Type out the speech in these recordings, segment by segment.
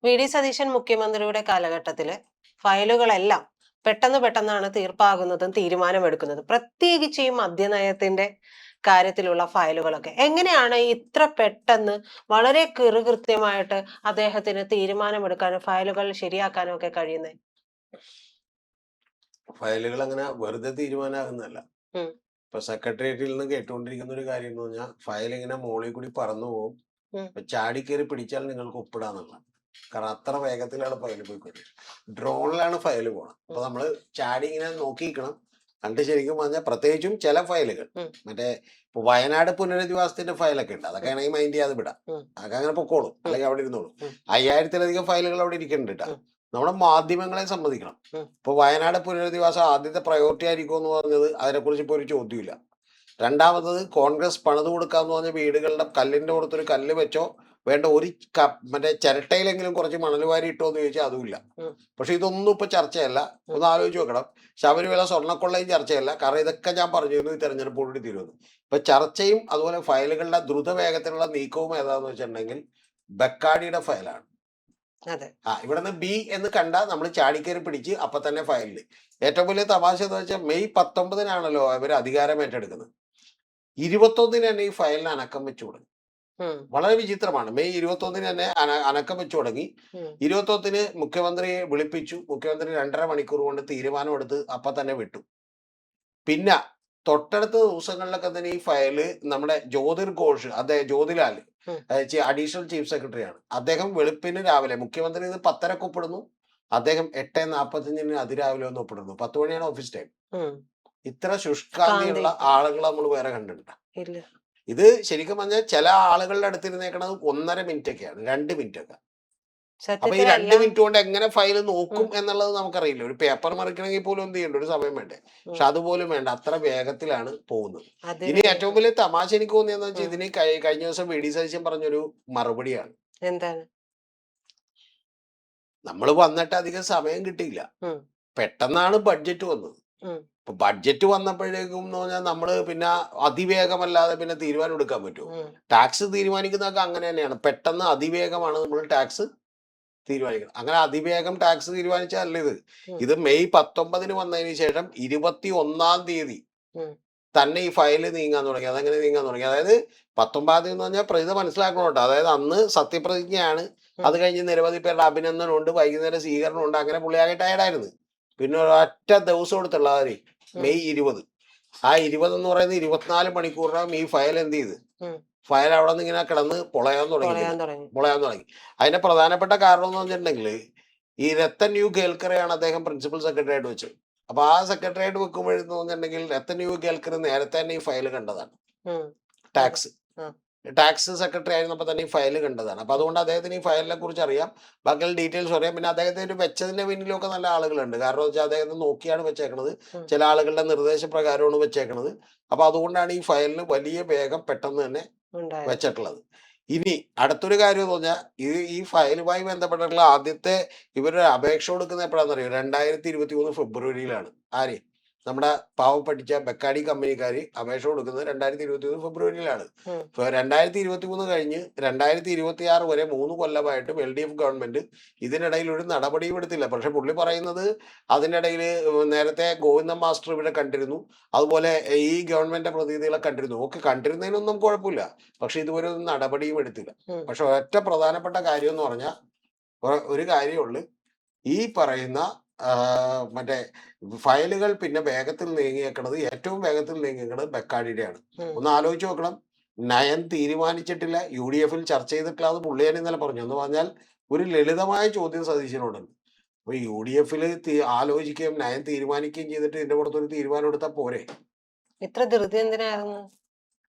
V D Satheesan മുഖ്യമന്ത്രിയുടെ കാലഘട്ടത്തില് ഫയലുകളെല്ലാം പെട്ടെന്നാണ് തീർപ്പാകുന്നതും തീരുമാനമെടുക്കുന്നതും. പ്രത്യേകിച്ച് ഈ മദ്യനയത്തിന്റെ കാര്യത്തിലുള്ള ഫയലുകളൊക്കെ. എങ്ങനെയാണ് ഇത്ര പെട്ടെന്ന് വളരെ കൃത്യമായിട്ട് അദ്ദേഹത്തിന് തീരുമാനമെടുക്കാനും ഫയലുകൾ ശരിയാക്കാനും ഒക്കെ കഴിയുന്നത്? ഫയലുകൾ അങ്ങനെ വെറുതെ തീരുമാനമാകുന്നതല്ല. ഉം. ഇപ്പൊ സെക്രട്ടേറിയറ്റിൽ നിന്ന് കേട്ടുകൊണ്ടിരിക്കുന്ന ഒരു കാര്യം എന്ന് പറഞ്ഞാൽ ഫയൽ ഇങ്ങനെ മോളിൽ കൂടി പറന്നു പോകും. ഉം. ചാടി കയറി പിടിച്ചാൽ നിങ്ങൾക്ക് ഒപ്പിടാന്നുള്ള. കാരണം അത്ര വേഗത്തിലാണ് ഫയൽ പോയിക്കൊണ്ടിരിക്കുന്നത്. ഡ്രോണിലാണ് ഫയൽ പോകണം. അപ്പൊ നമ്മള് ചാടി ഇങ്ങനെ നോക്കിയിരിക്കണം. കണ്ട് ശരിക്കും പറഞ്ഞാൽ പ്രത്യേകിച്ചും ചില ഫയലുകൾ മറ്റേ ഇപ്പൊ വയനാട് പുനരധിവാസത്തിന്റെ ഫയലൊക്കെ ഉണ്ട്. അതൊക്കെ ആണെങ്കിൽ മൈൻഡ് ചെയ്യാതെ വിടാം. അതൊക്കെ അങ്ങനെ പൊക്കോളും, അല്ലെങ്കിൽ അവിടെ ഇരുന്നോളും. 5000-ത്തിലധികം ഫയലുകൾ അവിടെ ഇരിക്കുന്നുണ്ട് കേട്ടോ. നമ്മുടെ മാധ്യമങ്ങളെ സമ്മതിക്കണം. ഇപ്പൊ വയനാട് പുനരധിവാസം ആദ്യത്തെ പ്രയോറിറ്റി ആയിരിക്കും എന്ന് പറഞ്ഞത് അതിനെക്കുറിച്ച് ഇപ്പൊ ഒരു ചോദ്യമില്ല. രണ്ടാമത്തത് കോൺഗ്രസ് പണിത് കൊടുക്കാന്ന് പറഞ്ഞ വീടുകളുടെ കല്ലിന്റെ പുറത്തൊരു കല്ല് വെച്ചോ, വേണ്ട ഒരു മറ്റേ ചിരട്ടയിലെങ്കിലും കുറച്ച് മണൽ വാരി ഇട്ടോ എന്ന് ചോദിച്ചാൽ അതുമില്ല. പക്ഷെ ഇതൊന്നും ഇപ്പൊ ചർച്ചയല്ല. ഒന്ന് ആലോചിച്ച് നോക്കണം. ശബരിമല സ്വർണ്ണക്കൊള്ളയും ചർച്ചയല്ല. കാരണം ഇതൊക്കെ ഞാൻ പറഞ്ഞിരുന്നു ഈ തെരഞ്ഞെടുപ്പോടുകൂടി തീരുമെന്ന്. ഇപ്പൊ ചർച്ചയും അതുപോലെ ഫയലുകളുടെ ദ്രുതവേഗത്തിലുള്ള നീക്കവും ഏതാന്ന് വെച്ചിട്ടുണ്ടെങ്കിൽ ബെക്കാഡിയുടെ ഫയലാണ്. ഇവിടുന്ന് ബി എന്ന് കണ്ട നമ്മൾ ചാടിക്കയറി പിടിച്ച് അപ്പൊ തന്നെ ഫയലില്. ഏറ്റവും വലിയ തമാശ എന്ന് വെച്ചാൽ മെയ് 19-നാണല്ലോ അവർ അധികാരം ഏറ്റെടുക്കുന്നത്. 21-ന് തന്നെ ഈ ഫയലിന് അനക്കം വെച്ചു തുടങ്ങി. വളരെ വിചിത്രമാണ്. മെയ് 21-ന് തന്നെ അനക്കം വെച്ചു തുടങ്ങി. 21-ന് മുഖ്യമന്ത്രിയെ വിളിപ്പിച്ചു. മുഖ്യമന്ത്രി 2.5 മണിക്കൂർ കൊണ്ട് തീരുമാനമെടുത്ത് അപ്പൊ തന്നെ വിട്ടു. പിന്നെ തൊട്ടടുത്ത ദിവസങ്ങളിലൊക്കെ തന്നെ ഈ ഫയല് നമ്മുടെ ജ്യോതിർ ഘോഷ്, ജ്യോതിലാൽ അഡീഷണൽ ചീഫ് സെക്രട്ടറിയാണ്. അദ്ദേഹം വെളുപ്പിന് രാവിലെ, മുഖ്യമന്ത്രി ഇത് 10:30 ഒപ്പിടുന്നു, അദ്ദേഹം 8:45 അതിരാവിലെ ഒന്ന് ഒപ്പിടുന്നു. 10 മണിയാണ് ഓഫീസ് ടൈം. ഇത്ര ശുഷ്കാന്തിയുള്ള ആളുകൾ നമ്മൾ വേറെ കണ്ടിട്ടുണ്ട്. ഇത് ശരിക്കും പറഞ്ഞാൽ ചില ആളുകളുടെ അടുത്തിരുന്നേക്കണത് 1.5 മിനിറ്റ് ഒക്കെയാണ്, 2 മിനിറ്റ് ഒക്കെ. അപ്പൊ ഈ 2 മിനിറ്റ് കൊണ്ട് എങ്ങനെ ഫയൽ നോക്കും എന്നുള്ളത് നമുക്കറിയില്ല. ഒരു പേപ്പർ മറിക്കണമെങ്കിൽ പോലും എന്ത് ചെയ്യണ്ട, ഒരു സമയം വേണ്ടേ? പക്ഷെ അതുപോലും വേണ്ട, അത്ര വേഗത്തിലാണ് പോകുന്നത്. ഇനി ഏറ്റവും വലിയ തമാശ എനിക്ക് തോന്നിയെന്ന് വെച്ചാൽ ഇതിന് കഴിഞ്ഞ ദിവസം വി ഡി സതീശൻ പറഞ്ഞൊരു മറുപടിയാണ്. എന്താണ്? നമ്മൾ വന്നിട്ട് അധികം സമയം കിട്ടിയില്ല, പെട്ടെന്നാണ് ബഡ്ജറ്റ് വന്നത്. ഇപ്പൊ ബഡ്ജറ്റ് വന്നപ്പോഴേക്കും എന്ന് പറഞ്ഞാൽ നമ്മള് പിന്നെ അതിവേഗമല്ലാതെ പിന്നെ തീരുമാനം എടുക്കാൻ പറ്റുമോ? ടാക്സ് തീരുമാനിക്കുന്നതൊക്കെ അങ്ങനെ തന്നെയാണ്. പെട്ടെന്ന് അതിവേഗമാണ് നമ്മൾ ടാക്സ് തീരുമാനിക്കണം. അങ്ങനെ അതിവേഗം ടാക്സ് തീരുമാനിച്ചല്ല ഇത്. ഇത് മെയ് 19-ന് വന്നതിന് ശേഷം 21-ാം തീയതി തന്നെ ഈ ഫയല് നീങ്ങാൻ തുടങ്ങി. അതെങ്ങനെ നീങ്ങാൻ തുടങ്ങി? അതായത് 19-ാം തീയതി എന്ന് പറഞ്ഞാൽ പ്രതിത മനസ്സിലാക്കണം കേട്ടോ. അതായത് അന്ന് സത്യപ്രതിജ്ഞയാണ്. അത് കഴിഞ്ഞ് നിരവധി പേരുടെ അഭിനന്ദനമുണ്ട്, വൈകുന്നേരം സ്വീകരണമുണ്ട്. അങ്ങനെ പുള്ളിയാകെ ടയർഡായിരുന്നു. പിന്നെ ഒരൊറ്റ ദിവസം കൊടുത്തുള്ളവരെ മെയ് 20. ആ 20 എന്ന് പറയുന്നത് 24 മണിക്കൂറിനകം ഈ ഫയൽ എന്ത് ചെയ്ത്, ഫയൽ അവിടെ നിന്ന് ഇങ്ങനെ കിടന്ന് പൊളയാൻ തുടങ്ങി. അതിന്റെ പ്രധാനപ്പെട്ട കാരണം എന്ന് പറഞ്ഞിട്ടുണ്ടെങ്കിൽ ഈ രത്തൻ യു കേൽക്കറെയാണ് അദ്ദേഹം പ്രിൻസിപ്പൽ സെക്രട്ടറി ആയിട്ട് വെച്ചത്. അപ്പൊ ആ സെക്രട്ടറി ആയിട്ട് വെക്കുമ്പോഴെന്ന് പറഞ്ഞിട്ടുണ്ടെങ്കിൽ രത്തൻ യു കേൽക്കർ നേരത്തെ തന്നെ ഈ ഫയൽ കണ്ടതാണ്. ടാക്സ് സെക്രട്ടറി ആയിരുന്നപ്പോൾ തന്നെ ഈ ഫയൽ കണ്ടതാണ്. അപ്പൊ അതുകൊണ്ട് അദ്ദേഹത്തിന് ഈ ഫയലിനെ കുറിച്ച് അറിയാം, ബാക്കിയുള്ള ഡീറ്റെയിൽസ് അറിയാം. പിന്നെ അദ്ദേഹത്തിന് വെച്ചതിന്റെ പിന്നിലൊക്കെ നല്ല ആളുകളുണ്ട്. കാരണം വെച്ചാൽ അദ്ദേഹത്തെ നോക്കിയാണ് വെച്ചേക്കണത്, ചില ആളുകളുടെ നിർദ്ദേശപ്രകാരമാണ് വെച്ചേക്കണത്. അപ്പൊ അതുകൊണ്ടാണ് ഈ ഫയലിന് വലിയ വേഗം പെട്ടെന്ന് തന്നെ വെച്ചിട്ടുള്ളത്. ഇനി അടുത്തൊരു കാര്യം എന്ന് പറഞ്ഞാൽ ഈ ഫയലുമായി ബന്ധപ്പെട്ടിട്ടുള്ള ആദ്യത്തെ ഇവരുടെ അപേക്ഷ കൊടുക്കുന്ന എപ്പോഴാണെന്നറിയോ? 2023 ഫെബ്രുവരിയിലാണ്. ആര്? നമ്മുടെ പാവം പഠിച്ച ബെക്കാഡി കമ്പനിക്കാര് അപേക്ഷ കൊടുക്കുന്നത് 2023 ഫെബ്രുവരിയിലാണ്. 2023 കഴിഞ്ഞ് 2026 വരെ 3 കൊല്ലമായിട്ടും LDF ഗവൺമെന്റ് ഇതിനിടയിൽ ഒരു നടപടിയും എടുത്തില്ല. പക്ഷെ പുള്ളി പറയുന്നത് അതിനിടയിൽ നേരത്തെ ഗോവിന്ദൻ മാസ്റ്റർ ഇവിടെ കണ്ടിരുന്നു, അതുപോലെ ഈ ഗവൺമെന്റ് പ്രതിനിധികളെ കണ്ടിരുന്നു. ഒക്കെ കണ്ടിരുന്നതിനൊന്നും കുഴപ്പമില്ല, പക്ഷെ ഇതുവരെ ഒന്നും നടപടിയും എടുത്തില്ല. പക്ഷെ ഒറ്റ പ്രധാനപ്പെട്ട കാര്യം എന്ന് പറഞ്ഞാൽ ഒരു കാര്യമുള്ളു, ഈ പറയുന്ന മറ്റേ ഫയലുകൾ പിന്നെ വേഗത്തിൽ നീങ്ങിയേക്കണത്, ഏറ്റവും വേഗത്തിൽ നീങ്ങിയേക്കണത് ബെക്കാഡിയുടെയാണ്. ഒന്ന് ആലോചിച്ച് നോക്കണം. നയം തീരുമാനിച്ചിട്ടില്ല, UDF-ൽ ചർച്ച ചെയ്തിട്ടില്ല. അത് പുള്ളിയാൻ ഇന്നലെ പറഞ്ഞു. എന്ന് പറഞ്ഞാൽ ഒരു ലളിതമായ ചോദ്യം സതീശനോടുണ്ട്. അപ്പൊ UDF-ൽ ആലോചിക്കുകയും നയം തീരുമാനിക്കുകയും ചെയ്തിട്ട് ഇതിന്റെ പുറത്തൊരു തീരുമാനം എടുത്താൽ പോരെ? ഇത്ര ധൃതി എന്തിനായിരുന്നു?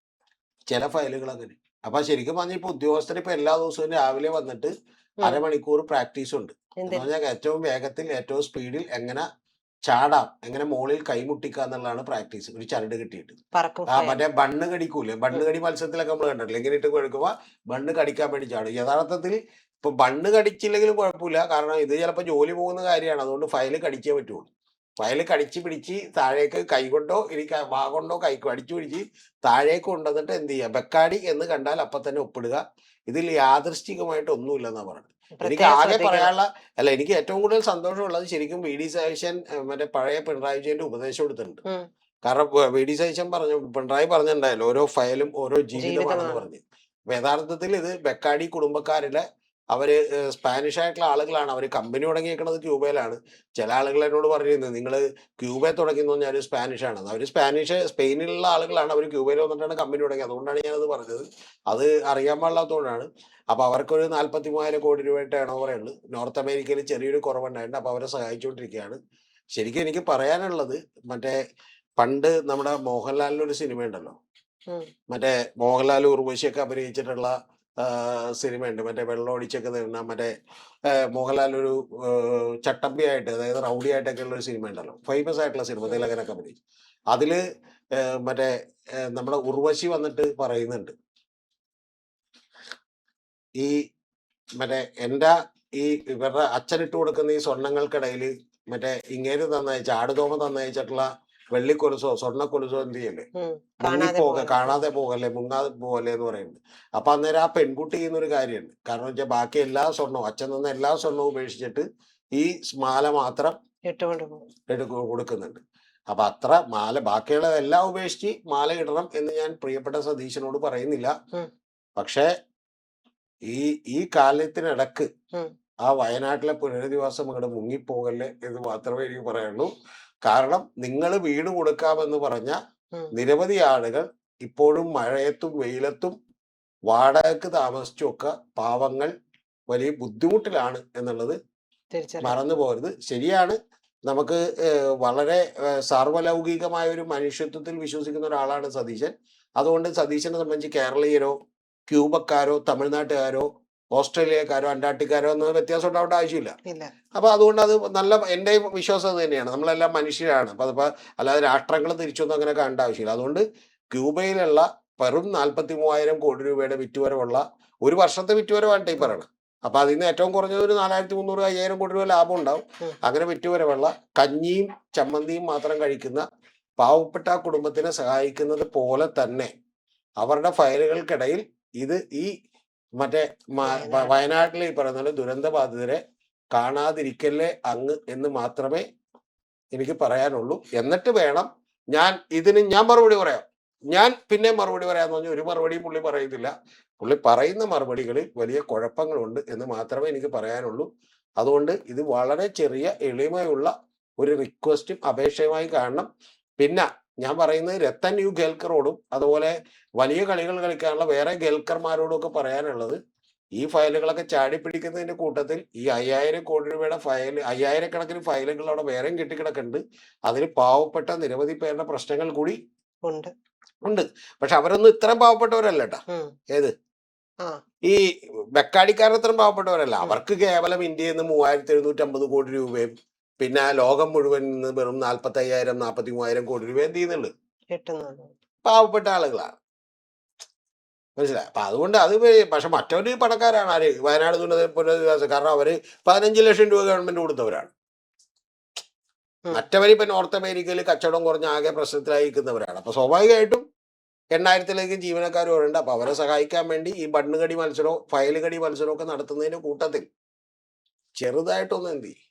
ചില ഫയലുകൾ അങ്ങനെ. അപ്പൊ ശരിക്കും പറഞ്ഞാൽ ഇപ്പൊ ഉദ്യോഗസ്ഥർ ഇപ്പൊ എല്ലാ ദിവസവും രാവിലെ വന്നിട്ട് അരമണിക്കൂർ പ്രാക്ടീസ് ഉണ്ട്. എന്ന് പറഞ്ഞാൽ ഏറ്റവും വേഗത്തിൽ ഏറ്റവും സ്പീഡിൽ എങ്ങനെ ചാടാം, എങ്ങനെ മുകളിൽ കൈമുട്ടിക്കുക എന്നുള്ളതാണ് പ്രാക്ടീസ്. ഒരു ചരട് കിട്ടിയിട്ട് മറ്റേ ബണ്ണ് കടിക്കൂലേ, ബണ്ണ് കടി മത്സരത്തിലൊക്കെ നമ്മൾ കണ്ടിട്ടില്ല, ഇങ്ങനെ ഇട്ട് കൊടുക്കുമ്പോ ബണ്ണ് കടിക്കാൻ വേണ്ടി ചാടും. യഥാർത്ഥത്തിൽ ഇപ്പൊ ബണ്ണ് കടിച്ചില്ലെങ്കിലും കുഴപ്പമില്ല, കാരണം ഇത് ചിലപ്പോൾ ജോലി പോകുന്ന കാര്യമാണ്. അതുകൊണ്ട് ഫയല് കടിച്ചേ പറ്റുള്ളൂ. ഫയല് കടിച്ച് പിടിച്ച് താഴേക്ക് കൈകൊണ്ടോ ഇനി വാ കൊണ്ടോ കടിച്ചു പിടിച്ച് താഴേക്ക് കൊണ്ടുവന്നിട്ട് എന്ത് ചെയ്യുക, ബെക്കാഡി എന്ന് കണ്ടാൽ അപ്പൊ തന്നെ ഒപ്പിടുക. ഇതിൽ യാദൃശ്ചികമായിട്ട് ഒന്നുമില്ലെന്നാ പറഞ്ഞത്. എനിക്ക് പ്രത്യേകം ആകെ ശ്രദ്ധിക്കണം. പറയാനുള്ള എനിക്ക് ഏറ്റവും കൂടുതൽ സന്തോഷമുള്ളത് ശരിക്കും വി ഡി സതീശൻ മറ്റേ പഴയ പിണറായി വിജയന്റെ ഉപദേശം എടുത്തിട്ടുണ്ട്. ഉം. കാരണം വി ഡി സതീശൻ പിണറായി പറഞ്ഞിട്ടുണ്ടായല്ലോ, ഓരോ ഫയലും ഓരോ ജീവിതമാണെന്ന് ജീവിതമാണ്. പറഞ്ഞു. അപ്പൊ യഥാർത്ഥത്തിൽ ഇത് ബെക്കാടി കുടുംബക്കാരിലെ അവര് സ്പാനിഷ് ആയിട്ടുള്ള ആളുകളാണ്. അവര് കമ്പനി തുടങ്ങിയേക്കുന്നത് ക്യൂബയിലാണ്. ചില ആളുകൾ എന്നോട് പറഞ്ഞിരുന്നത് നിങ്ങൾ ക്യൂബയിൽ തുടങ്ങിയെന്ന് പറഞ്ഞാൽ സ്പാനിഷ് ആണ്. അവർ സ്പെയിനിലുള്ള ആളുകളാണ്. അവർ ക്യൂബയിൽ വന്നിട്ടാണ് കമ്പനി തുടങ്ങിയത്. അതുകൊണ്ടാണ് ഞാനത് പറഞ്ഞത്. അത് അറിയാൻ പാടില്ലാത്തതുകൊണ്ടാണ്. അപ്പൊ അവർക്കൊരു 43,000 കോടി രൂപ ടേൺ ഓവറേ ഉള്ളൂ. നോർത്ത് അമേരിക്കയിൽ ചെറിയൊരു കുറവുണ്ടായിട്ടുണ്ട്. അപ്പൊ അവരെ സഹായിച്ചുകൊണ്ടിരിക്കുകയാണ്. ശരിക്കും എനിക്ക് പറയാനുള്ളത് മറ്റേ പണ്ട് നമ്മുടെ മോഹൻലാലിന്റെ ഒരു സിനിമ ഉണ്ടല്ലോ, ഉം. മറ്റേ മോഹൻലാൽ ഉർവശിയൊക്കെ അഭിനയിച്ചിട്ടുള്ള സിനിമയുണ്ട്. മറ്റേ വെള്ളമൊടിച്ചൊക്കെ തരുന്ന മറ്റേ മോഹൻലാൽ ഒരു ചട്ടമ്പിയായിട്ട്, അതായത് റൗഡി ആയിട്ടൊക്കെ ഉള്ള ഒരു സിനിമ ഉണ്ടല്ലോ, ഫേമസ് ആയിട്ടുള്ള സിനിമ, തിലകനൊക്കെ അഭിനയിച്ചു. അതില് മറ്റേ നമ്മുടെ ഉർവശി വന്നിട്ട് പറയുന്നുണ്ട്, ഈ മറ്റേ എൻ്റെ ഈ ഇവരുടെ അച്ഛനിട്ട് കൊടുക്കുന്ന ഈ സ്വർണ്ണങ്ങൾക്കിടയിൽ മറ്റേ ഇങ്ങേര് തന്നയച്ച ആടുതോമ തന്നയച്ചിട്ടുള്ള വെള്ളിക്കൊലുസോ സ്വർണ്ണക്കൊലുസോ എന്ത് ചെയ്യല്ലേ, കാണാതെ പോകല്ലേ, മുങ്ങാതെ പോകല്ലേ എന്ന് പറയുന്നത്. അപ്പൊ അന്നേരം ആ പെൺകുട്ടി ചെയ്യുന്നൊരു കാര്യമുണ്ട്. കാരണം വെച്ചാൽ ബാക്കി എല്ലാ സ്വർണവും, അച്ഛൻ തന്ന എല്ലാ സ്വർണവും ഉപേക്ഷിച്ചിട്ട് ഈ മാല മാത്രം കൊടുക്കുന്നുണ്ട്. അപ്പൊ അത്ര മാല, ബാക്കിയുള്ള എല്ലാം ഉപേക്ഷിച്ച് മാല ഇടണം എന്ന് ഞാൻ പ്രിയപ്പെട്ട സതീശനോട് പറയുന്നില്ല. പക്ഷേ ഈ കാലത്തിനിടക്ക് ആ വയനാട്ടിലെ പുനരധിവാസം അങ്ങോട്ട് മുങ്ങിപ്പോകല്ലേ എന്ന് മാത്രമേ എനിക്ക് പറയാനുള്ളൂ. കാരണം നിങ്ങൾ വീട് കൊടുക്കാമെന്ന് പറഞ്ഞ നിരവധി ആളുകൾ ഇപ്പോഴും മഴയത്തും വെയിലത്തും വാടകയ്ക്ക് താമസിച്ചുമൊക്കെ പാവങ്ങൾ വലിയ ബുദ്ധിമുട്ടിലാണ് എന്നുള്ളത് മറന്നു പോകരുത്. ശരിയാണ്, നമുക്ക് വളരെ സാർവലൗകികമായ ഒരു മനുഷ്യത്വത്തിൽ വിശ്വസിക്കുന്ന ഒരാളാണ് സതീശൻ. അതുകൊണ്ട് സതീശനെ സംബന്ധിച്ച് കേരളീയരോ ക്യൂബക്കാരോ തമിഴ്നാട്ടുകാരോ ഓസ്ട്രേലിയക്കാരോ അന്റാർട്ടിക്കാരോ എന്ന വ്യത്യാസം ഉണ്ടാവേണ്ട ആവശ്യമില്ല. അപ്പൊ അതുകൊണ്ട് അത് നല്ല എൻ്റെ വിശ്വാസം അത് തന്നെയാണ്. നമ്മളെല്ലാം മനുഷ്യരാണ്. അപ്പൊ അതിപ്പോ അല്ലാതെ രാഷ്ട്രങ്ങൾ തിരിച്ചൊന്നും അങ്ങനെ കാണേണ്ട ആവശ്യമില്ല. അതുകൊണ്ട് ക്യൂബയിലുള്ള വെറും 43,000 കോടി രൂപയുടെ വിറ്റുവരവുള്ള ഒരു വർഷത്തെ വിറ്റുവരവാണ് ഈ പറയണം. അപ്പൊ അതിൽ നിന്ന് ഏറ്റവും കുറഞ്ഞത് ഒരു 4,300 5,000 കോടി രൂപ ലാഭം ഉണ്ടാവും. അങ്ങനെ വിറ്റുവരവുള്ള കഞ്ഞിയും ചമ്മന്തിയും മാത്രം കഴിക്കുന്ന പാവപ്പെട്ട കുടുംബത്തിനെ സഹായിക്കുന്നത് പോലെ തന്നെ അവരുടെ ഫയലുകൾക്കിടയിൽ ഇത് ഈ മറ്റേ വയനാട്ടിൽ ഈ പറയുന്ന ദുരന്ത ബാധിതരെ കാണാതിരിക്കല്ലേ അങ്ങ് എന്ന് മാത്രമേ എനിക്ക് പറയാനുള്ളൂ. എന്നിട്ട് വേണം ഞാൻ മറുപടി പറയാം. ഞാൻ പിന്നെ മറുപടി പറയാന്ന് പറഞ്ഞാൽ ഒരു മറുപടിയും പുള്ളി പറയുന്നില്ല. പുള്ളി പറയുന്ന മറുപടികളിൽ വലിയ കുഴപ്പങ്ങളുണ്ട് എന്ന് മാത്രമേ എനിക്ക് പറയാനുള്ളൂ. അതുകൊണ്ട് ഇത് വളരെ ചെറിയ എളിമയുള്ള ഒരു റിക്വസ്റ്റും അപേക്ഷയുമായി കാണണം. പിന്നെ ഞാൻ പറയുന്നത് രത്തൻ യു ഗേൽക്കറോടും അതുപോലെ വലിയ കളികൾ കളിക്കാനുള്ള വേറെ ഗേൽക്കർമാരോടും ഒക്കെ പറയാനുള്ളത്, ഈ ഫയലുകളൊക്കെ ചാടിപ്പിടിക്കുന്നതിന്റെ കൂട്ടത്തിൽ ഈ 5,000 കോടി രൂപയുടെ ഫയൽ, 5,000 കണക്കിന് ഫയലുകൾ അവിടെ വേറെയും കെട്ടിക്കിടക്കുന്നുണ്ട്. അതിൽ പാവപ്പെട്ട നിരവധി പേരുടെ പ്രശ്നങ്ങൾ കൂടി ഉണ്ട്. പക്ഷെ അവരൊന്നും ഇത്രയും പാവപ്പെട്ടവരല്ല കേട്ടാ. ഏത് ഈ ബെക്കാടിക്കാരൻ ഇത്രയും പാവപ്പെട്ടവരല്ല. അവർക്ക് കേവലം ഇന്ത്യയിൽ നിന്ന് 3,750 കോടി രൂപയും പിന്നെ ലോകം മുഴുവൻ നിന്ന് വെറും 45,000 43,000 കോടി രൂപ എന്ത് ചെയ്യുന്നുള്ളു പാവപ്പെട്ട ആളുകളാണ്. മനസ്സിലായി. അപ്പൊ അതുകൊണ്ട് അത് പക്ഷെ മറ്റവര് പണക്കാരാണ്. ആര്? വയനാട് പുനരധിവാസം. കാരണം അവര് 15 ലക്ഷം രൂപ ഗവൺമെന്റ് കൊടുത്തവരാണ്. മറ്റവരിപ്പോ നോർത്ത് അമേരിക്കയിൽ കച്ചവടം കുറഞ്ഞ ആകെ പ്രശ്നത്തിലായിരിക്കുന്നവരാണ്. അപ്പൊ സ്വാഭാവികമായിട്ടും 8,000-ലേക്ക് ജീവനക്കാർ വരുന്നുണ്ട്. അപ്പൊ അവരെ സഹായിക്കാൻ വേണ്ടി ഈ ബണ്ണുകടി മത്സരവും ഫയലുകടി മത്സരവും ഒക്കെ നടത്തുന്നതിന്റെ കൂട്ടത്തിൽ ചെറുതായിട്ടൊന്നും എന്ത് ചെയ്യും